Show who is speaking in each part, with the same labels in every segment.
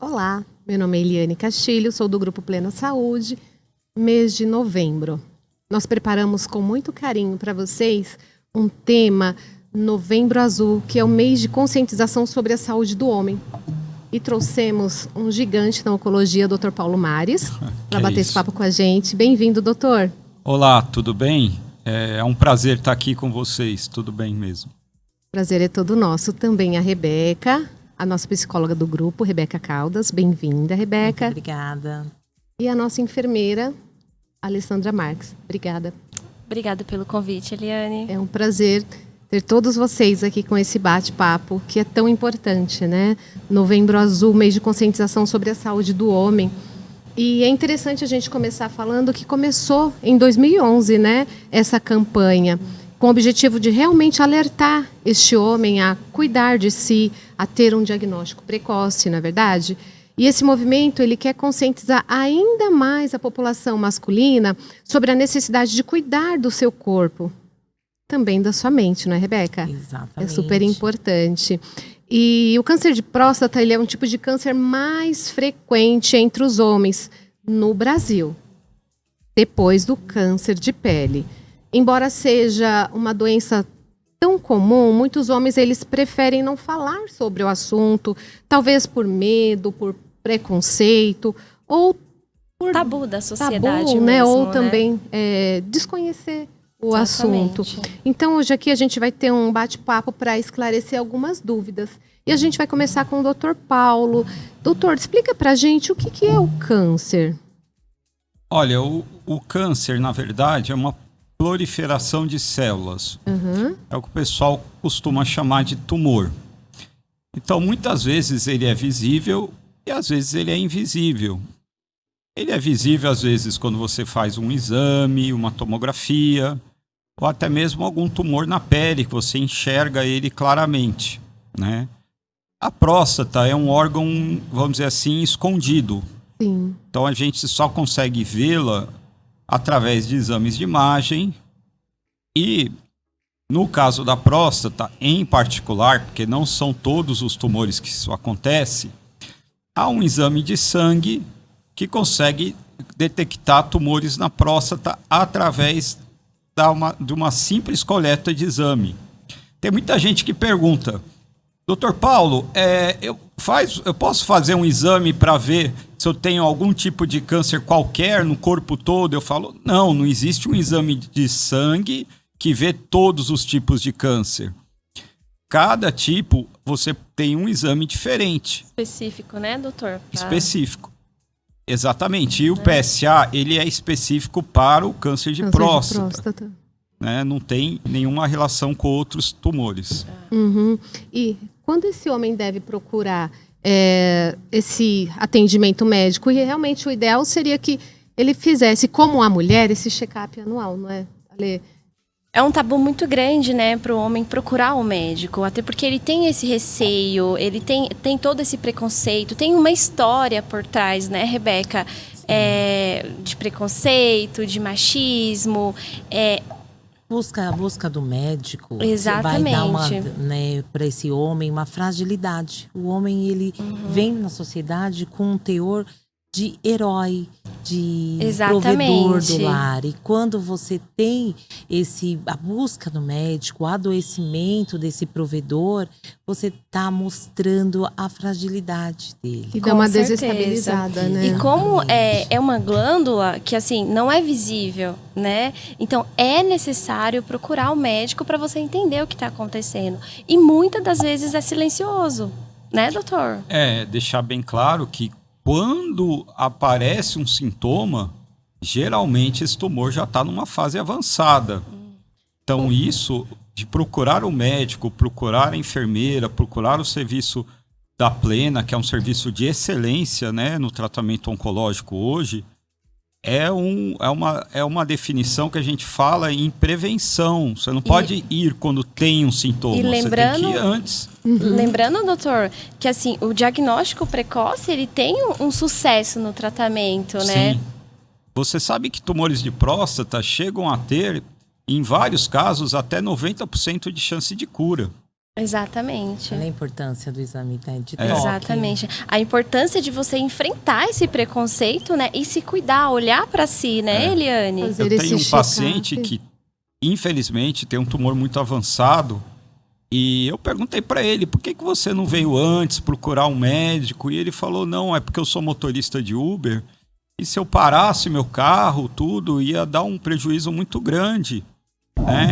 Speaker 1: Olá, meu nome é Eliane Castilho, sou do Grupo Plena Saúde. Mês de novembro, nós preparamos com muito carinho para vocês um tema Novembro Azul, que é o mês de conscientização sobre a saúde do homem. E trouxemos um gigante da oncologia, Dr. Paulo Mares, para bater esse papo com a gente. Bem-vindo, doutor.
Speaker 2: Olá, tudo bem? É um prazer estar aqui com vocês, tudo bem mesmo.
Speaker 1: Prazer é todo nosso. Também a Rebeca, a nossa psicóloga do grupo, Rebeca Caldas. Bem-vinda, Rebeca.
Speaker 3: Muito obrigada.
Speaker 1: E a nossa enfermeira, Alessandra Marques. Obrigada.
Speaker 4: Obrigada pelo convite, Eliane.
Speaker 1: É um prazer ter todos vocês aqui com esse bate-papo, que é tão importante, né? Novembro Azul, mês de conscientização sobre a saúde do homem. E é interessante a gente começar falando que começou em 2011, né? Essa campanha, com o objetivo de realmente alertar este homem a cuidar de si, a ter um diagnóstico precoce, não é verdade? E esse movimento, ele quer conscientizar ainda mais a população masculina sobre a necessidade de cuidar do seu corpo, também da sua mente, não é, Rebeca?
Speaker 3: Exatamente.
Speaker 1: É super importante. E o câncer de próstata, ele é um tipo de câncer mais frequente entre os homens no Brasil, depois do câncer de pele. Embora seja uma doença tão comum, muitos homens eles preferem não falar sobre o assunto, talvez por medo, por preconceito, ou por
Speaker 4: tabu da sociedade
Speaker 1: tabu,
Speaker 4: mesmo,
Speaker 1: né? Ou
Speaker 4: né?
Speaker 1: também desconhecer o
Speaker 4: Exatamente.
Speaker 1: assunto. Então, hoje aqui a gente vai ter um bate-papo para esclarecer algumas dúvidas. E a gente vai começar com o Dr. Paulo. Doutor, explica para a gente o que é o câncer.
Speaker 2: Olha, o câncer, na verdade, é uma proliferação de células. É o que o pessoal costuma chamar de tumor. Então, muitas vezes ele é visível e às vezes ele é invisível. Ele é visível, às vezes, quando você faz um exame, uma tomografia, ou até mesmo algum tumor na pele, que você enxerga ele claramente, né? A próstata é um órgão, vamos dizer assim, escondido.
Speaker 1: Sim.
Speaker 2: Então, a gente só consegue vê-la através de exames de imagem e, no caso da próstata, em particular, porque não são todos os tumores que isso acontece, há um exame de sangue que consegue detectar tumores na próstata através de uma simples coleta de exame. Tem muita gente que pergunta, Dr. Paulo, eu posso fazer um exame para ver se eu tenho algum tipo de câncer qualquer no corpo todo? Eu falo, não existe um exame de sangue que vê todos os tipos de câncer. Cada tipo, você tem um exame diferente.
Speaker 4: Específico, né, doutor?
Speaker 2: Específico. Exatamente. E o PSA, ele é específico para o câncer de próstata. Né? Não tem nenhuma relação com outros tumores.
Speaker 1: E quando esse homem deve procurar esse atendimento médico? E realmente o ideal seria que ele fizesse, como a mulher, esse check-up anual, não é, Ale?
Speaker 4: É um tabu muito grande, né, para o homem procurar o médico, até porque ele tem esse receio, ele tem todo esse preconceito, tem uma história por trás, né, Rebeca? De preconceito, de machismo,
Speaker 3: A busca do médico
Speaker 4: Exatamente.
Speaker 3: vai dar para esse homem uma fragilidade. O homem, ele vem na sociedade com um teor de herói, de provedor do lar. E quando você tem a busca do médico, o adoecimento desse provedor, você está mostrando a fragilidade dele.
Speaker 1: E dá uma desestabilizada, né?
Speaker 4: E como é uma glândula que, assim, não é visível, né? Então, é necessário procurar o médico para você entender o que está acontecendo. E muitas das vezes é silencioso, né, doutor?
Speaker 2: Deixar bem claro que quando aparece um sintoma, geralmente esse tumor já está numa fase avançada. Então, isso de procurar o médico, procurar a enfermeira, procurar o serviço da Plena, que é um serviço de excelência, né, no tratamento oncológico hoje, é uma definição que a gente fala em prevenção. Você não pode ir quando tem um sintoma, você tem que ir antes.
Speaker 4: Lembrando, doutor, que assim, o diagnóstico precoce, ele tem um sucesso no tratamento, né?
Speaker 2: Sim. Você sabe que tumores de próstata chegam a ter, em vários casos, até 90% de chance de cura.
Speaker 4: Exatamente.
Speaker 3: Olha a importância do exame, né, de toque.
Speaker 4: Exatamente. A importância de você enfrentar esse preconceito, né? E se cuidar, olhar para si, né, Eliane?
Speaker 2: Eu tenho um paciente que, infelizmente, tem um tumor muito avançado. E eu perguntei para ele, por que você não veio antes procurar um médico? E ele falou, não, é porque eu sou motorista de Uber. E se eu parasse meu carro, tudo, ia dar um prejuízo muito grande.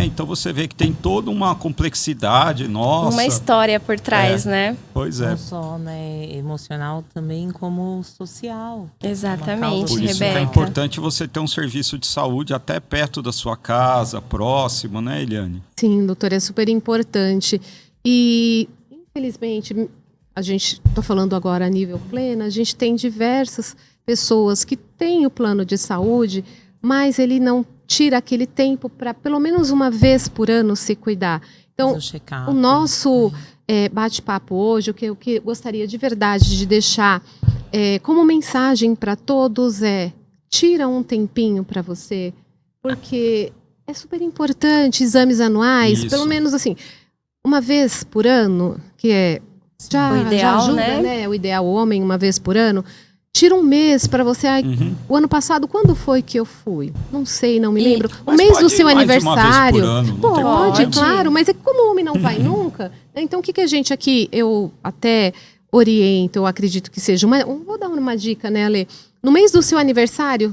Speaker 2: Então você vê que tem toda uma complexidade, nossa.
Speaker 4: Uma história por trás, né?
Speaker 2: Pois é.
Speaker 3: Não só, né, emocional, também como social.
Speaker 4: Exatamente,
Speaker 2: Por isso que
Speaker 4: Rebeca.
Speaker 2: é importante você ter um serviço de saúde até perto da sua casa, próximo, né, Eliane?
Speaker 1: Sim, doutor, é super importante. E, infelizmente, a gente está falando agora a nível pleno, a gente tem diversas pessoas que têm o plano de saúde, mas ele não tira aquele tempo para pelo menos uma vez por ano se cuidar. Então, o nosso bate-papo hoje, o que eu gostaria de verdade de deixar como mensagem para todos tira um tempinho para você, porque é super importante, exames anuais, pelo menos assim, uma vez por ano, que já ajuda, né? O ideal homem, uma vez por ano. Tira um mês para você. O ano passado, quando foi que eu fui? Não sei, não me lembro. O mês do seu aniversário. Pode, claro, mas é como o homem não vai nunca. Então, o que a gente aqui, eu até oriento, eu acredito que seja vou dar uma dica, né, Ale? No mês do seu aniversário,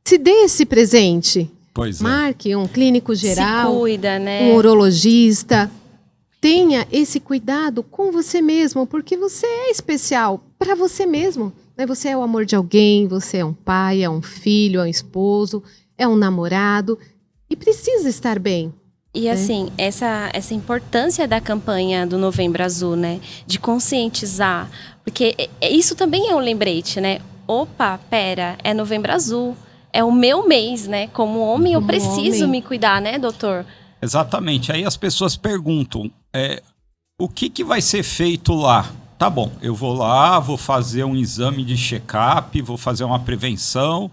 Speaker 1: se dê esse presente. Marque um clínico geral.
Speaker 4: Se cuida, né?
Speaker 1: Um urologista. Tenha esse cuidado com você mesmo, porque você é especial para você mesmo. Você é o amor de alguém, você é um pai, é um filho, é um esposo, é um namorado e precisa estar bem.
Speaker 4: E assim, essa importância da campanha do Novembro Azul, né? De conscientizar, porque isso também é um lembrete, né? Opa, pera, é Novembro Azul, é o meu mês, né? Como homem eu preciso me cuidar, né, doutor?
Speaker 2: Exatamente. Aí as pessoas perguntam, o que vai ser feito lá? Tá bom, eu vou lá, vou fazer um exame de check-up, vou fazer uma prevenção,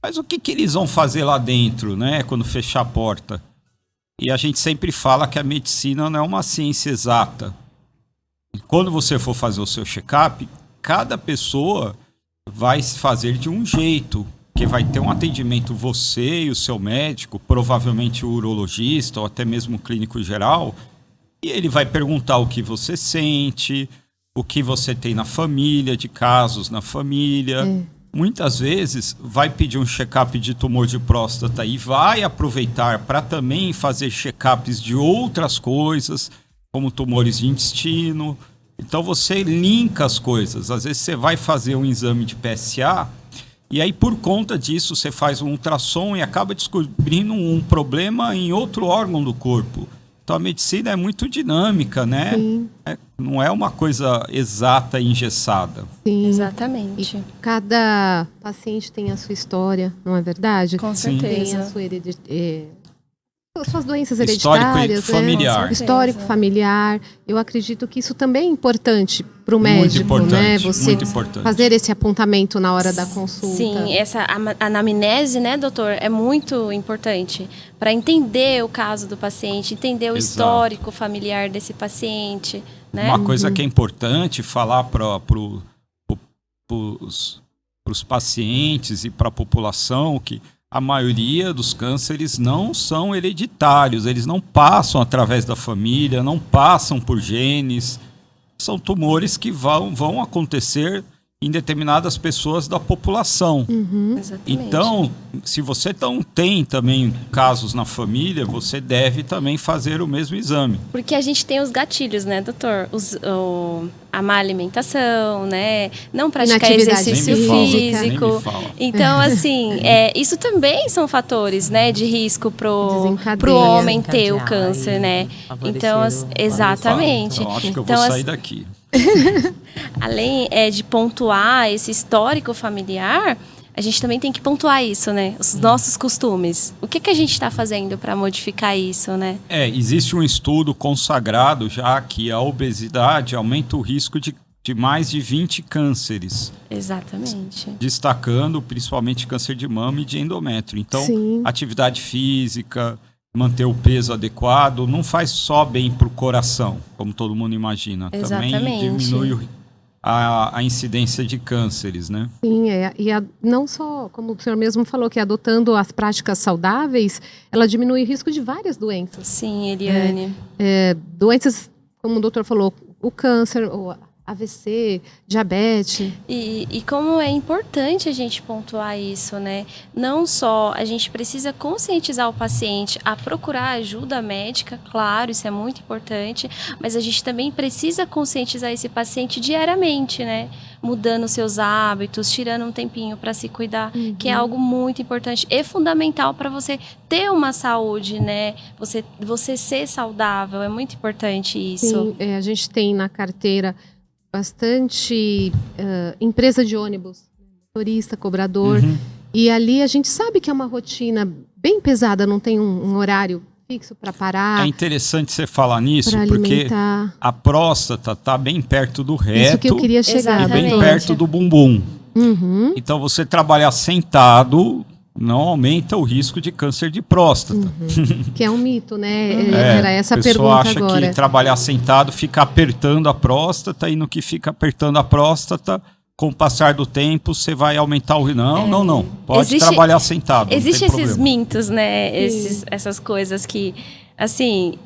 Speaker 2: mas o que eles vão fazer lá dentro, né, quando fechar a porta? E a gente sempre fala que a medicina não é uma ciência exata. Quando você for fazer o seu check-up, cada pessoa vai fazer de um jeito, que vai ter um atendimento você e o seu médico, provavelmente o urologista ou até mesmo o clínico geral, e ele vai perguntar o que você sente, o que você tem na família, de casos na família. Muitas vezes vai pedir um check-up de tumor de próstata e vai aproveitar para também fazer check-ups de outras coisas, como tumores de intestino. Então você linka as coisas. Às vezes você vai fazer um exame de PSA e aí por conta disso você faz um ultrassom e acaba descobrindo um problema em outro órgão do corpo. Então a medicina é muito dinâmica, né? Não é uma coisa exata e engessada.
Speaker 1: Sim.
Speaker 4: Exatamente.
Speaker 1: E cada paciente tem a sua história, não é verdade?
Speaker 4: Com certeza.
Speaker 1: Tem a sua suas doenças hereditárias.
Speaker 2: Histórico familiar.
Speaker 1: Histórico familiar. Eu acredito que isso também é importante para o médico, né? Você fazer esse apontamento na hora da consulta.
Speaker 4: Sim, essa anamnese, né, doutor, é muito importante para entender o caso do paciente, entender o histórico familiar desse paciente, né?
Speaker 2: Uma coisa que é importante falar para os pacientes e para a população que a maioria dos cânceres não são hereditários, eles não passam através da família, não passam por genes. São tumores que vão acontecer em determinadas pessoas da população. Então, se você tem também casos na família, você deve também fazer o mesmo exame.
Speaker 4: Porque a gente tem os gatilhos, né, doutor? A má alimentação, né? Não praticar exercício físico. Então, assim, isso também são fatores, né, de risco pro homem ter o câncer, né? Então, exatamente.
Speaker 2: Então, acho que eu vou sair daqui.
Speaker 4: Além de pontuar esse histórico familiar, a gente também tem que pontuar isso, né? Os nossos costumes. O que a gente está fazendo para modificar isso, né?
Speaker 2: Existe um estudo consagrado já que a obesidade aumenta o risco de mais de 20 cânceres.
Speaker 4: Exatamente.
Speaker 2: Destacando principalmente câncer de mama e de endométrio. Então, atividade física, manter o peso adequado, não faz só bem para o coração, como todo mundo imagina.
Speaker 4: Exatamente.
Speaker 2: Também diminui a incidência de cânceres, né?
Speaker 1: Sim, não só, como o senhor mesmo falou, que adotando as práticas saudáveis, ela diminui o risco de várias doenças.
Speaker 4: Sim, Eliane.
Speaker 1: Doenças, como o doutor falou, o câncer, o AVC, diabetes.
Speaker 4: E como é importante a gente pontuar isso, né? Não só a gente precisa conscientizar o paciente a procurar ajuda médica, claro, isso é muito importante, mas a gente também precisa conscientizar esse paciente diariamente, né? Mudando seus hábitos, tirando um tempinho para se cuidar, que é algo muito importante e fundamental para você ter uma saúde, né? Você ser saudável, é muito importante isso.
Speaker 1: Sim, a gente tem na carteira bastante empresa de ônibus, motorista, cobrador, e ali a gente sabe que é uma rotina bem pesada, não tem um horário fixo para parar.
Speaker 2: É interessante você falar nisso, porque a próstata está bem perto do reto.
Speaker 1: Isso que eu queria chegar.
Speaker 2: E bem perto do bumbum. Então, você trabalhar sentado não aumenta o risco de câncer de próstata.
Speaker 1: Que é um mito, né? Era essa a pergunta
Speaker 2: acha
Speaker 1: agora.
Speaker 2: Que trabalhar sentado fica apertando a próstata, e no que fica apertando a próstata, com o passar do tempo, você vai aumentar o... Não. Pode trabalhar sentado.
Speaker 4: Existem esses mitos, né? Essas coisas que, assim,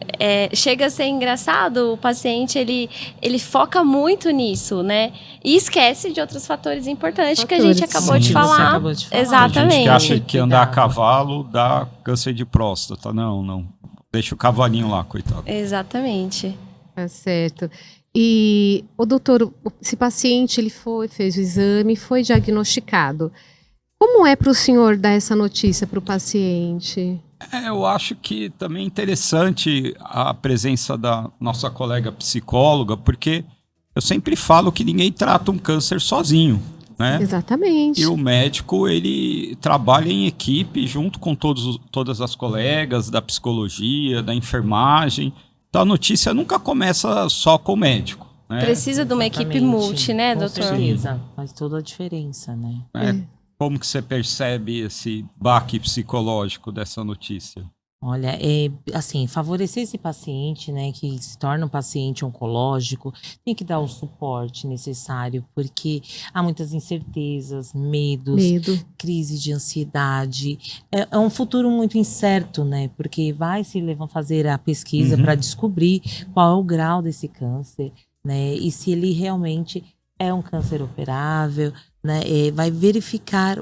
Speaker 4: chega a ser engraçado, o paciente, ele foca muito nisso, né? E esquece de outros fatores importantes que a gente acabou de falar. Exatamente.
Speaker 2: A gente que acha que andar a cavalo dá câncer de próstata. Não. Deixa o cavalinho lá, coitado.
Speaker 4: Exatamente.
Speaker 1: Tá certo. E, doutor, esse paciente fez o exame, foi diagnosticado. Como é para o senhor dar essa notícia para o paciente?
Speaker 2: Eu acho que também é interessante a presença da nossa colega psicóloga, porque eu sempre falo que ninguém trata um câncer sozinho, né?
Speaker 1: Exatamente.
Speaker 2: E o médico, ele trabalha em equipe junto com todas as colegas da psicologia, da enfermagem. Então a notícia nunca começa só com o médico, né?
Speaker 4: Precisa de uma equipe multi, né, doutor?
Speaker 3: Com certeza, faz toda a diferença, né?
Speaker 2: Como que você percebe esse baque psicológico dessa notícia?
Speaker 3: Olha, assim, favorecer esse paciente, né, que se torna um paciente oncológico, tem que dar o suporte necessário, porque há muitas incertezas, medo. Crise de ansiedade. É um futuro muito incerto, né, porque vai se fazer a pesquisa para descobrir qual é o grau desse câncer, né, e se ele realmente é um câncer operável, né, vai verificar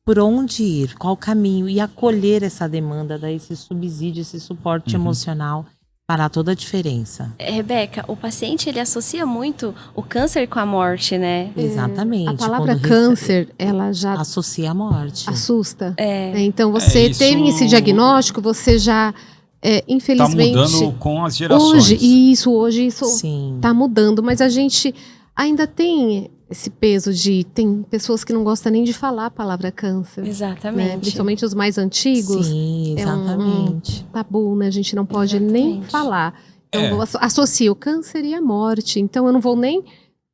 Speaker 3: por onde ir, qual o caminho, e acolher essa demanda, dar esse subsídio, esse suporte emocional, fará toda a diferença.
Speaker 4: Rebeca, o paciente, ele associa muito o câncer com a morte, né?
Speaker 3: Exatamente.
Speaker 1: A palavra câncer, ela já
Speaker 3: associa a morte.
Speaker 1: Assusta. Então, você tem esse diagnóstico, você já, infelizmente...
Speaker 2: Está mudando com as gerações.
Speaker 1: Hoje isso está mudando, mas a gente ainda tem esse peso tem pessoas que não gostam nem de falar a palavra câncer.
Speaker 4: Exatamente.
Speaker 1: Né? Principalmente os mais antigos.
Speaker 3: Sim, exatamente.
Speaker 1: É um tabu, né? A gente não pode nem falar. Então, associa o câncer e a morte. Então, eu não vou nem...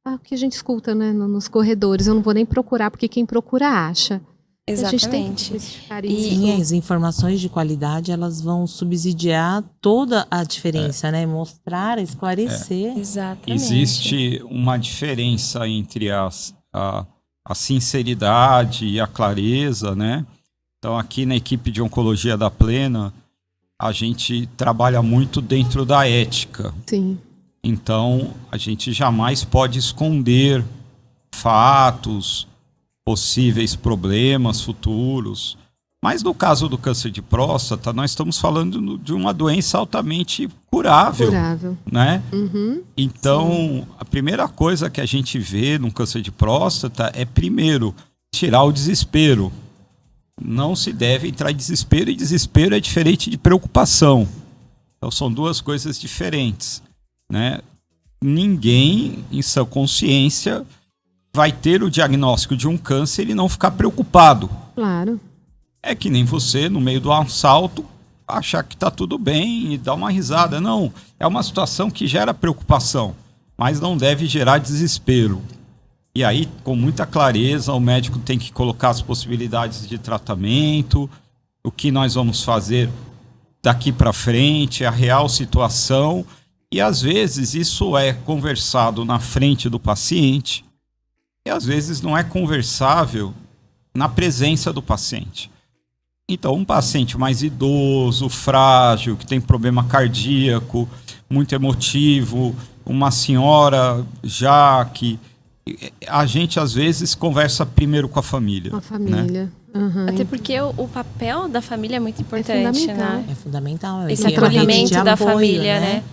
Speaker 1: o que a gente escuta, né, nos corredores, eu não vou nem procurar, porque quem procura acha.
Speaker 4: Exatamente.
Speaker 1: A gente tem que especificar isso.
Speaker 3: Sim, as informações de qualidade, elas vão subsidiar toda a diferença, né? Mostrar, esclarecer.
Speaker 4: Exatamente.
Speaker 2: Existe uma diferença entre a sinceridade e a clareza, né? Então, aqui na equipe de oncologia da Plena, a gente trabalha muito dentro da ética.
Speaker 1: Sim.
Speaker 2: Então, a gente jamais pode esconder fatos, possíveis problemas futuros. Mas no caso do câncer de próstata, nós estamos falando de uma doença altamente curável. Né? Então, a primeira coisa que a gente vê no câncer de próstata é, primeiro, tirar o desespero. Não se deve entrar em desespero, e desespero é diferente de preocupação. Então, são duas coisas diferentes, né? Ninguém, em sua consciência, vai ter o diagnóstico de um câncer e não ficar preocupado.
Speaker 1: Claro.
Speaker 2: É que nem você, no meio do assalto, achar que está tudo bem e dar uma risada. Não, é uma situação que gera preocupação, mas não deve gerar desespero. E aí, com muita clareza, o médico tem que colocar as possibilidades de tratamento, o que nós vamos fazer daqui para frente, a real situação. E às vezes isso é conversado na frente do paciente e às vezes não é conversável na presença do paciente. Então, um paciente mais idoso, frágil, que tem problema cardíaco, muito emotivo, uma senhora já que... A gente, às vezes, conversa primeiro com a família.
Speaker 1: Com a família.
Speaker 2: Né?
Speaker 1: Uhum.
Speaker 4: Até porque o papel da família é muito importante, né?
Speaker 3: É fundamental.
Speaker 4: Esse acolhimento da família, né?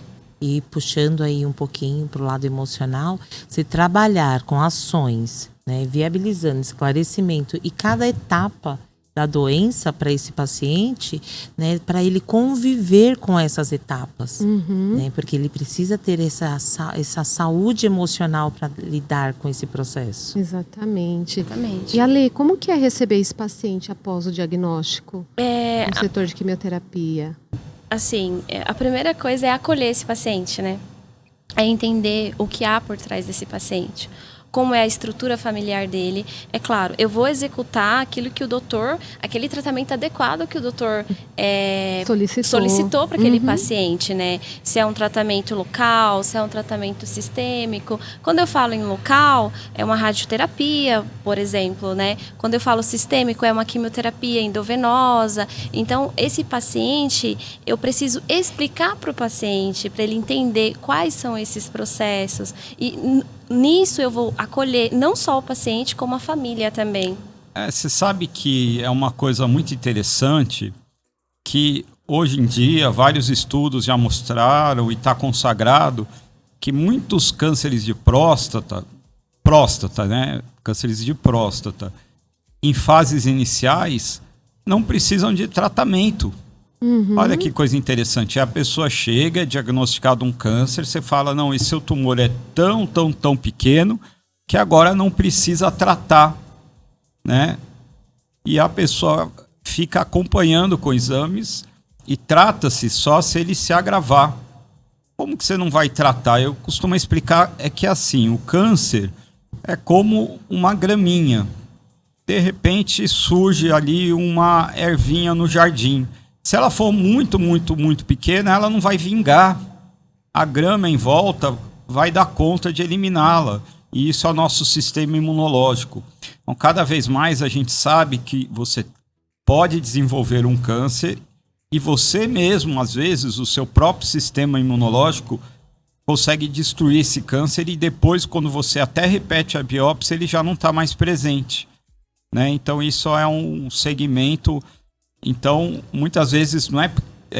Speaker 3: E puxando aí um pouquinho para o lado emocional, se trabalhar com ações, né, viabilizando esclarecimento e cada etapa da doença para esse paciente, né, para ele conviver com essas etapas, né, porque ele precisa ter essa saúde emocional para lidar com esse processo.
Speaker 1: Exatamente. E Ale, como que é receber esse paciente após o diagnóstico no setor de quimioterapia?
Speaker 4: Assim, a primeira coisa é acolher esse paciente, né? É entender o que há por trás desse paciente. Como é a estrutura familiar dele. É claro, eu vou executar aquilo que o doutor, aquele tratamento adequado que o doutor solicitou para aquele paciente, né? Se é um tratamento local, se é um tratamento sistêmico. Quando eu falo em local, é uma radioterapia, por exemplo, né? Quando eu falo sistêmico, é uma quimioterapia endovenosa. Então, esse paciente, eu preciso explicar para o paciente, para ele entender quais são esses processos. E nisso eu vou acolher não só o paciente, como a família também.
Speaker 2: Você sabe que é uma coisa muito interessante que hoje em dia vários estudos já mostraram e está consagrado que muitos cânceres de próstata, né? Cânceres de próstata, em fases iniciais, não precisam de tratamento. Olha que coisa interessante. A pessoa chega, é diagnosticado um câncer, você fala, não, esse seu tumor é tão pequeno que agora não precisa tratar, né? E a pessoa fica acompanhando com exames e trata-se só se ele se agravar. Como que você não vai tratar? Eu costumo explicar, é que assim, o câncer é como uma graminha. De repente surge ali uma ervinha no jardim. Se ela for muito pequena, ela não vai vingar. A grama em volta vai dar conta de eliminá-la. E isso é o nosso sistema imunológico. Então, cada vez mais a gente sabe que você pode desenvolver um câncer e você mesmo, às vezes, o seu próprio sistema imunológico consegue destruir esse câncer e depois, quando você até repete a biópsia, ele já não está mais presente, né? Então, isso é um segmento... Então, muitas vezes não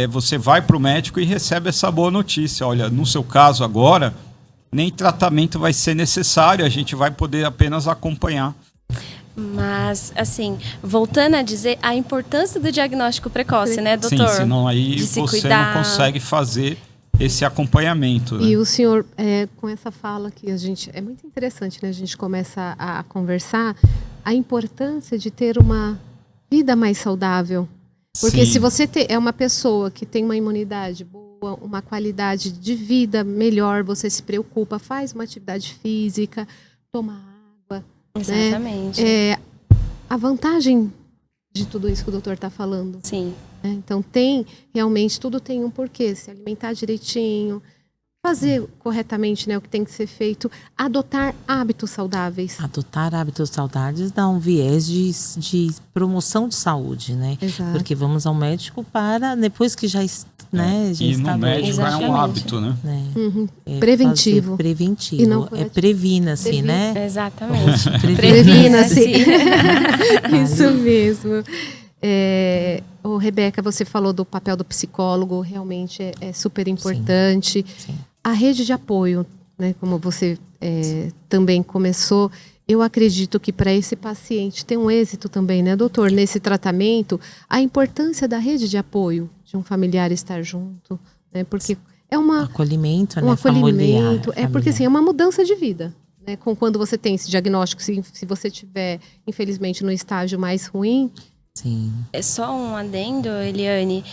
Speaker 2: você vai para o médico e recebe essa boa notícia. Olha, no seu caso agora, nem tratamento vai ser necessário, a gente vai poder apenas acompanhar.
Speaker 4: Mas, assim, voltando a dizer a importância do diagnóstico precoce, né, doutor?
Speaker 2: Sim, senão aí você não consegue fazer esse acompanhamento. Né?
Speaker 1: E o senhor, com essa fala que a gente... É muito interessante, né? A gente começa a conversar a importância de ter uma vida mais saudável. Porque se você é uma pessoa que tem uma imunidade boa, uma qualidade de vida melhor, você se preocupa, faz uma atividade física, toma água.
Speaker 4: Exatamente.
Speaker 1: Né? A vantagem de tudo isso que o doutor está falando.
Speaker 4: Sim.
Speaker 1: Né? Então, realmente, tudo tem um porquê. Se alimentar direitinho, fazer corretamente, né, o que tem que ser feito, adotar hábitos saudáveis.
Speaker 3: Adotar hábitos saudáveis dá um viés de promoção de saúde, né?
Speaker 1: Exato.
Speaker 3: Porque vamos ao médico para, depois que já, né, já
Speaker 2: e
Speaker 3: está
Speaker 2: no médico
Speaker 4: doente.
Speaker 2: é um hábito, né?
Speaker 1: Preventivo.
Speaker 3: Preventivo.
Speaker 1: E não
Speaker 3: previna-se, né?
Speaker 4: Exatamente.
Speaker 1: Previna-se. Isso mesmo. Rebeca, você falou do papel do psicólogo, realmente é super importante.
Speaker 3: Sim.
Speaker 1: A rede de apoio, né, como você também começou, eu acredito que para esse paciente ter um êxito também, né, doutor, nesse tratamento, a importância da rede de apoio, de um familiar estar junto, né, porque é um
Speaker 3: acolhimento, né,
Speaker 1: acolhimento, porque assim, é uma mudança de vida. Né, quando você tem esse diagnóstico, se você tiver, infelizmente, no estágio mais ruim.
Speaker 3: Sim.
Speaker 4: É só um adendo, Eliane,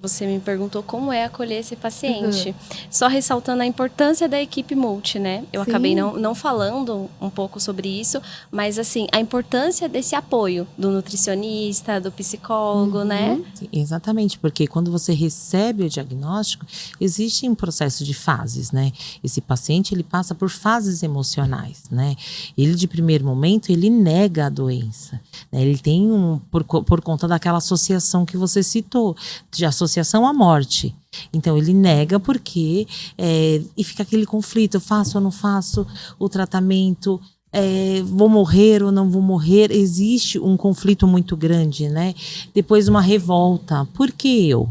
Speaker 4: você me perguntou como é acolher esse paciente. Só ressaltando a importância da equipe multi, né? Eu acabei não falando um pouco sobre isso, mas assim, a importância desse apoio do nutricionista, do psicólogo, né?
Speaker 3: Sim, exatamente, porque quando você recebe o diagnóstico, existe um processo de fases, né? Esse paciente, ele passa por fases emocionais, né? Ele, de primeiro momento, ele nega a doença, né? Ele tem por conta daquela associação que você citou, de associação à morte. Então, ele nega porque e fica aquele conflito, eu faço ou não faço o tratamento, vou morrer ou não vou morrer. Existe um conflito muito grande, né? Depois uma revolta, por que eu?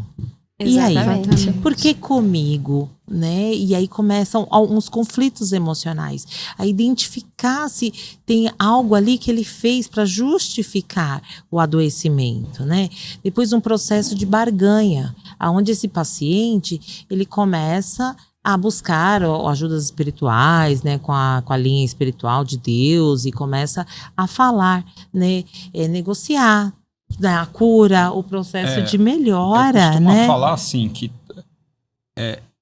Speaker 4: Exatamente.
Speaker 3: E aí, por que comigo? Né? E aí começam alguns conflitos emocionais. A identificar se tem algo ali que ele fez para justificar o adoecimento, né? Depois um processo de barganha, onde esse paciente ele começa a buscar ajudas espirituais, né, com a linha espiritual de Deus, e começa a falar, né, negociar, né, a cura, o processo de melhora,
Speaker 2: eu costumo
Speaker 3: né?
Speaker 2: falar assim que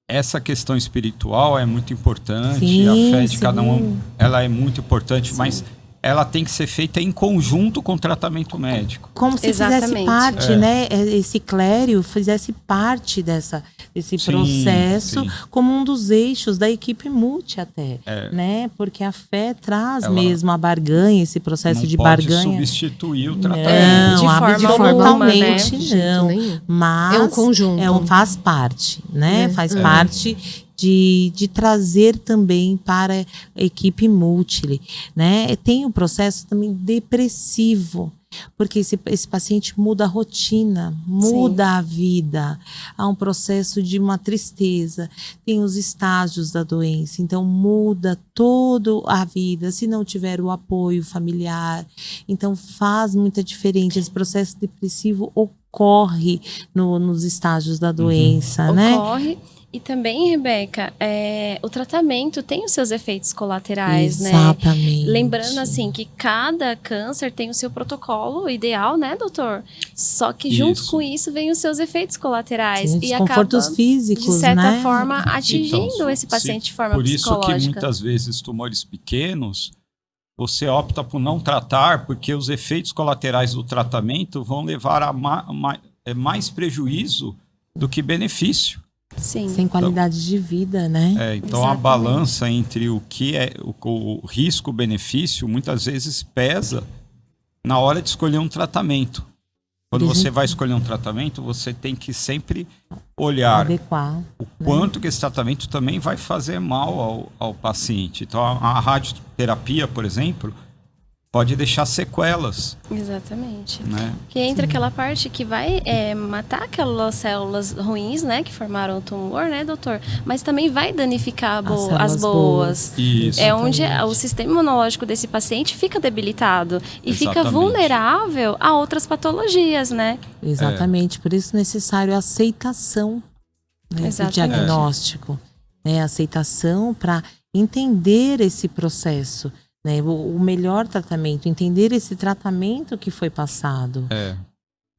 Speaker 2: essa questão espiritual é muito importante,
Speaker 3: Sim,
Speaker 2: a fé de
Speaker 3: sim.
Speaker 2: cada um, ela é muito importante, mas ela tem que ser feita em conjunto com o tratamento médico.
Speaker 3: Como se fizesse parte, né? Esse clério fizesse parte desse processo, como um dos eixos da equipe multi até, né? Porque a fé traz mesmo a barganha, esse processo de barganha.
Speaker 2: Não pode substituir o tratamento.
Speaker 3: Não,
Speaker 4: de forma
Speaker 3: totalmente
Speaker 1: alguma, né?
Speaker 3: não. Mas
Speaker 1: é um conjunto.
Speaker 3: Faz parte, né? Faz parte de trazer também para a equipe multi, né? Tem um processo também depressivo, porque esse paciente muda a rotina, muda a vida. Há um processo de uma tristeza, tem os estágios da doença, então muda toda a vida, se não tiver o apoio familiar. Então faz muita diferença, esse processo depressivo ocorre nos estágios da doença, né?
Speaker 4: Ocorre. E também, Rebeca, o tratamento tem os seus efeitos colaterais,
Speaker 3: Exatamente.
Speaker 4: né? Lembrando, assim, que cada câncer tem o seu protocolo ideal, né, doutor? Só que junto com isso vem os seus efeitos colaterais.
Speaker 3: Sim, desconfortos físicos,
Speaker 4: de certa
Speaker 3: né?
Speaker 4: forma, atingindo esse paciente de forma psicológica.
Speaker 2: Por isso que muitas vezes tumores pequenos, você opta por não tratar, porque os efeitos colaterais do tratamento vão levar a mais prejuízo do que benefício.
Speaker 4: Sim.
Speaker 3: Sem qualidade de vida, né?
Speaker 2: Então a balança entre o que é o risco-benefício muitas vezes pesa na hora de escolher um tratamento. Quando você vai escolher um tratamento, você tem que sempre olhar o quanto que esse tratamento também vai fazer mal ao paciente. Então a radioterapia, por exemplo, pode deixar sequelas.
Speaker 4: Exatamente.
Speaker 2: Né?
Speaker 4: Que entra aquela parte que vai matar aquelas células ruins, né? Que formaram o tumor, né, doutor? Mas também vai danificar as boas.
Speaker 2: Isso.
Speaker 4: É onde o sistema imunológico desse paciente fica debilitado. E fica vulnerável a outras patologias, né?
Speaker 3: Exatamente. Por isso é necessário a aceitação, né, do diagnóstico. Né? Aceitação para entender esse processo. Né, o melhor tratamento, entender esse tratamento que foi passado.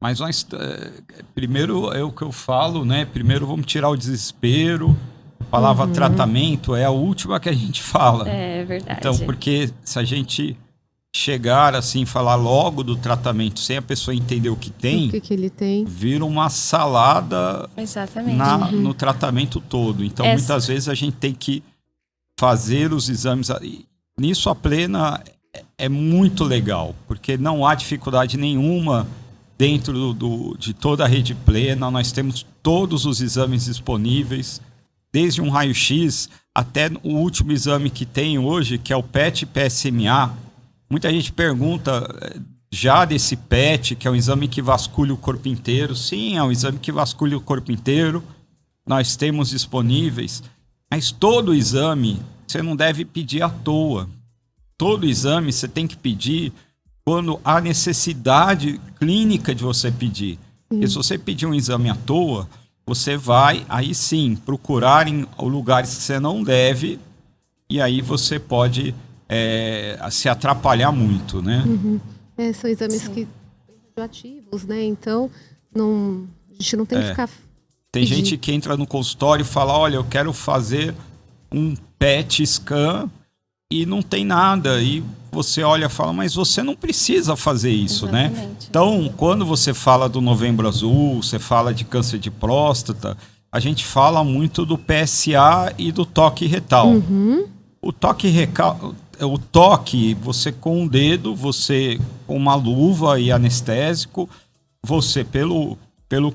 Speaker 2: Mas nós, primeiro é o que eu falo, né? Primeiro vamos tirar o desespero. A palavra tratamento é a última que a gente fala.
Speaker 4: É verdade.
Speaker 2: Então, porque se a gente chegar assim, falar logo do tratamento sem a pessoa entender o que tem,
Speaker 1: que ele tem,
Speaker 2: vira uma salada no tratamento todo. Então, muitas vezes a gente tem que fazer os exames. Nisso a Plena é muito legal, porque não há dificuldade nenhuma dentro de toda a rede Plena. Nós temos todos os exames disponíveis, desde um raio-x até o último exame que tem hoje, que é o PET-PSMA. Muita gente pergunta já desse PET, que é um exame que vasculha o corpo inteiro. Sim, é um exame que vasculha o corpo inteiro. Nós temos disponíveis, mas todo exame você não deve pedir à toa. Todo exame você tem que pedir quando há necessidade clínica de você pedir. Porque se você pedir um exame à toa, você vai, aí sim, procurar em lugares que você não deve, e aí você pode se atrapalhar muito, né?
Speaker 1: São exames que são radioativos, né? Então, a gente não tem que ficar
Speaker 2: Tem gente que entra no consultório e fala, olha, eu quero fazer um PET scan e não tem nada. E você olha e fala, mas você não precisa fazer isso, né? Então, quando você fala do Novembro Azul, você fala de câncer de próstata, a gente fala muito do PSA e do toque retal. O toque, você com um dedo, você com uma luva e anestésico, você pelo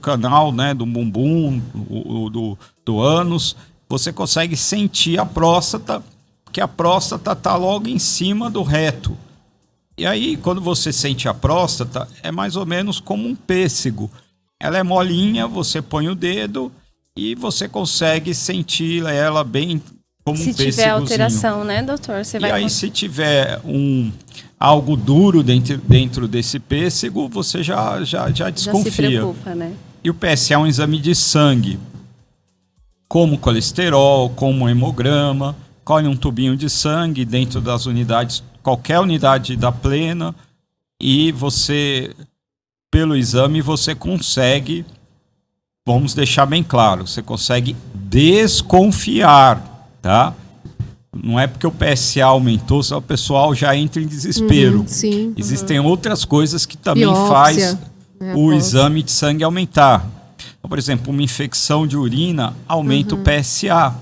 Speaker 2: canal, né, do bumbum, do ânus, você consegue sentir a próstata, porque a próstata está logo em cima do reto. E aí, quando você sente a próstata, é mais ou menos como um pêssego. Ela é molinha, você põe o dedo e você consegue sentir ela bem como um pêssegozinho. Se tiver alteração,
Speaker 4: né, doutor? Você vai...
Speaker 2: E aí, se tiver algo duro dentro desse pêssego, você já desconfia.
Speaker 4: Já se preocupa, né?
Speaker 2: E o PSA é um exame de sangue, como colesterol, como hemograma, colhe um tubinho de sangue dentro das unidades, qualquer unidade da plena, e você, pelo exame, você consegue, vamos deixar bem claro, você consegue desconfiar, tá? Não é porque o PSA aumentou, só o pessoal já entra em desespero.
Speaker 1: Sim.
Speaker 2: Existem outras coisas que também
Speaker 1: Biópsia,
Speaker 2: faz o exame de sangue aumentar. Então, por exemplo, uma infecção de urina aumenta o PSA.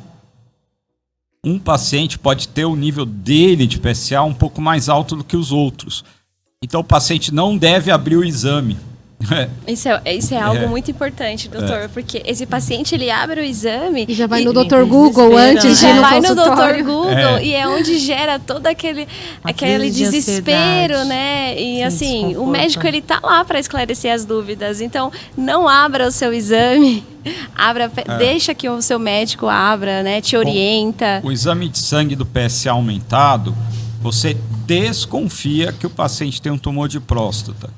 Speaker 2: Um paciente pode ter o nível dele de PSA um pouco mais alto do que os outros. Então, o paciente não deve abrir o exame.
Speaker 4: Isso é algo muito importante, doutor, porque esse paciente, ele abre o exame...
Speaker 1: E já vai no Dr. Google antes de ir no consultório.
Speaker 4: Já vai no Dr. Google e é onde gera todo aquele desespero, né? E assim, o médico, ele tá lá para esclarecer as dúvidas. Então, não abra o seu exame, deixa que o seu médico abra, né? Te orienta.
Speaker 2: O exame de sangue do PSA aumentado, você desconfia que o paciente tem um tumor de próstata.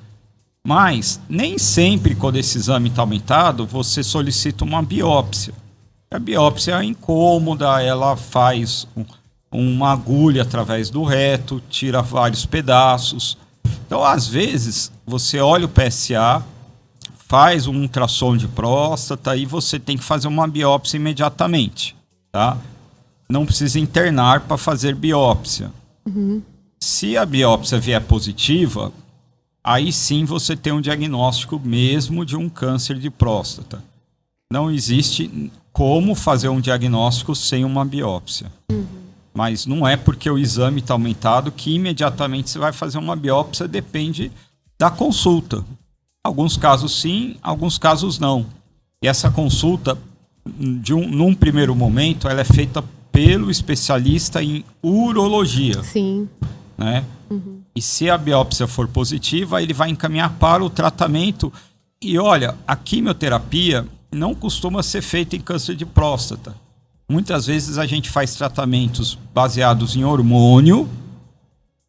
Speaker 2: Mas nem sempre, quando esse exame está aumentado, você solicita uma biópsia. A biópsia é incômoda, ela faz uma agulha através do reto, tira vários pedaços. Então, às vezes, você olha o PSA, faz um ultrassom de próstata e você tem que fazer uma biópsia imediatamente, tá? Não precisa internar para fazer biópsia. Se a biópsia vier positiva, aí sim você tem um diagnóstico mesmo de um câncer de próstata. Não existe como fazer um diagnóstico sem uma biópsia. Mas não é porque o exame está aumentado que imediatamente você vai fazer uma biópsia, depende da consulta. Alguns casos sim, alguns casos não. E essa consulta, num primeiro momento, ela é feita pelo especialista em urologia.
Speaker 1: Sim.
Speaker 2: Né? E se a biópsia for positiva, ele vai encaminhar para o tratamento. E olha, a quimioterapia não costuma ser feita em câncer de próstata. Muitas vezes a gente faz tratamentos baseados em hormônio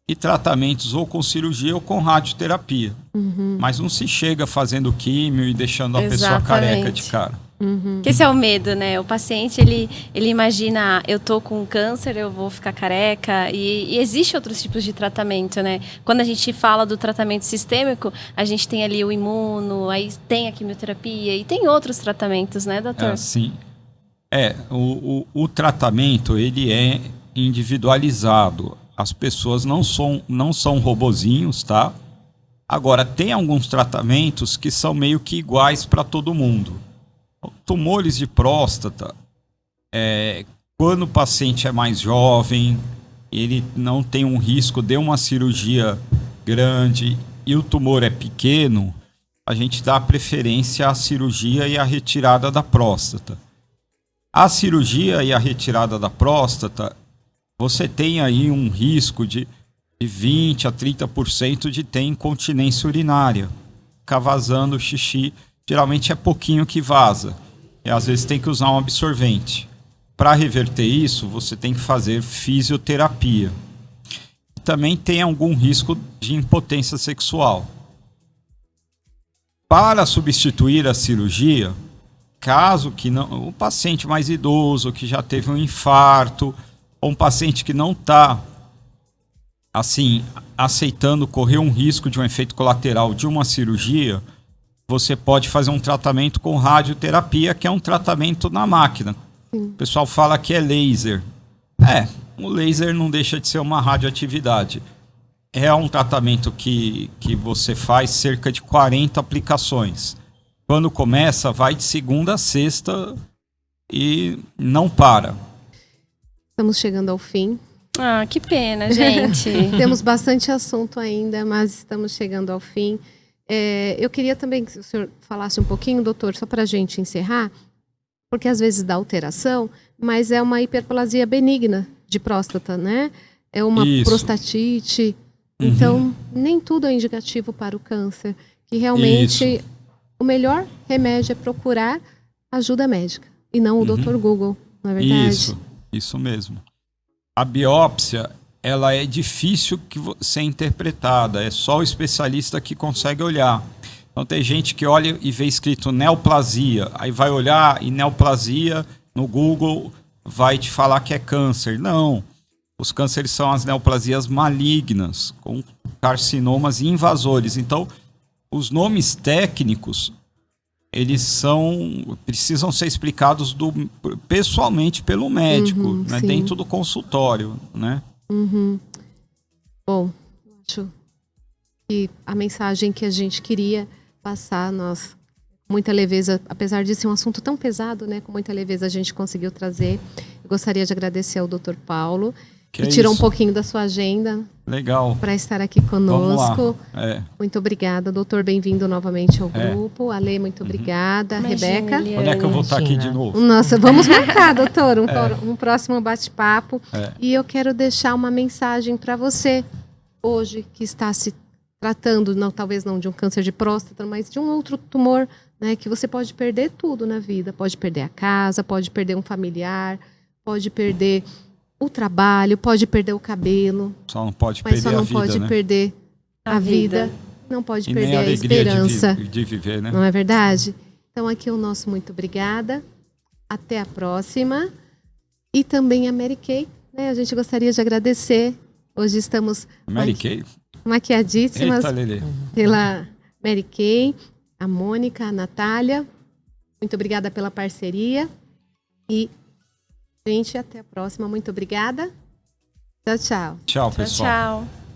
Speaker 2: e tratamentos ou com cirurgia ou com radioterapia. Mas não se chega fazendo químio e deixando a pessoa careca de cara.
Speaker 4: Que esse é o medo, né? O paciente, ele imagina, eu tô com câncer, eu vou ficar careca. E existe outros tipos de tratamento, né? Quando a gente fala do tratamento sistêmico, a gente tem ali o imuno, aí tem a quimioterapia e tem outros tratamentos, né, doutor?
Speaker 2: Sim. O tratamento, ele é individualizado. As pessoas não são robozinhos, tá? Agora, tem alguns tratamentos que são meio que iguais para todo mundo. Tumores de próstata, quando o paciente é mais jovem, ele não tem um risco de uma cirurgia grande e o tumor é pequeno, a gente dá preferência à cirurgia e à retirada da próstata. A cirurgia e a retirada da próstata, você tem aí um risco de 20% a 30% de ter incontinência urinária, ficar vazando xixi. Geralmente é pouquinho que vaza. E às vezes tem que usar um absorvente. Para reverter isso, você tem que fazer fisioterapia. E também tem algum risco de impotência sexual. Para substituir a cirurgia, caso que não, o paciente mais idoso, que já teve um infarto, ou um paciente que não está assim, aceitando correr um risco de um efeito colateral de uma cirurgia, você pode fazer um tratamento com radioterapia, que é um tratamento na máquina. Sim. O pessoal fala que é laser. O laser não deixa de ser uma radioatividade. É um tratamento que você faz cerca de 40 aplicações. Quando começa, vai de segunda a sexta e não para.
Speaker 1: Estamos chegando ao fim.
Speaker 4: Ah, que pena, gente.
Speaker 1: Temos bastante assunto ainda, mas estamos chegando ao fim. Eu queria também que o senhor falasse um pouquinho, doutor, só para a gente encerrar, porque às vezes dá alteração, mas é uma hiperplasia benigna de próstata, né? É uma prostatite. Então, nem tudo é indicativo para o câncer. Que realmente o melhor remédio é procurar ajuda médica e não o Dr. Google, não é verdade?
Speaker 2: Isso mesmo. A biópsia, ela é difícil de ser interpretada, é só o especialista que consegue olhar. Então tem gente que olha e vê escrito neoplasia, aí vai olhar e neoplasia no Google vai te falar que é câncer. Não, os cânceres são as neoplasias malignas, com carcinomas invasores. Então, os nomes técnicos, eles precisam ser explicados pessoalmente pelo médico, né, dentro do consultório, né?
Speaker 1: Bom, acho que a mensagem que a gente queria passar, nós, com muita leveza, apesar de ser um assunto tão pesado, né, com muita leveza a gente conseguiu trazer. Eu gostaria de agradecer ao Dr. Paulo, que tirou um pouquinho da sua agenda.
Speaker 2: Legal.
Speaker 1: Para estar aqui conosco. Muito obrigada, doutor. Bem-vindo novamente ao grupo. Ale, muito obrigada. Rebeca.
Speaker 2: Quando é que eu vou estar aqui de novo?
Speaker 1: Nossa, vamos marcar, doutor, um próximo bate-papo. E eu quero deixar uma mensagem para você, hoje, que está se tratando, talvez não de um câncer de próstata, mas de um outro tumor, né, que você pode perder tudo na vida. Pode perder a casa, pode perder um familiar, pode perder o trabalho, pode perder o cabelo.
Speaker 2: Só não pode perder a vida,
Speaker 1: Mas só não pode perder a vida. Não pode perder a esperança
Speaker 2: de viver, né?
Speaker 1: Não é verdade? Então aqui o nosso muito obrigada. Até a próxima. E também a Mary Kay, né? A gente gostaria de agradecer. Hoje estamos maquiadíssimas pela Mary Kay, a Mônica, a Natália. Muito obrigada pela parceria. E gente, até a próxima. Muito obrigada. Tchau, tchau.
Speaker 2: Tchau, pessoal.
Speaker 4: Tchau.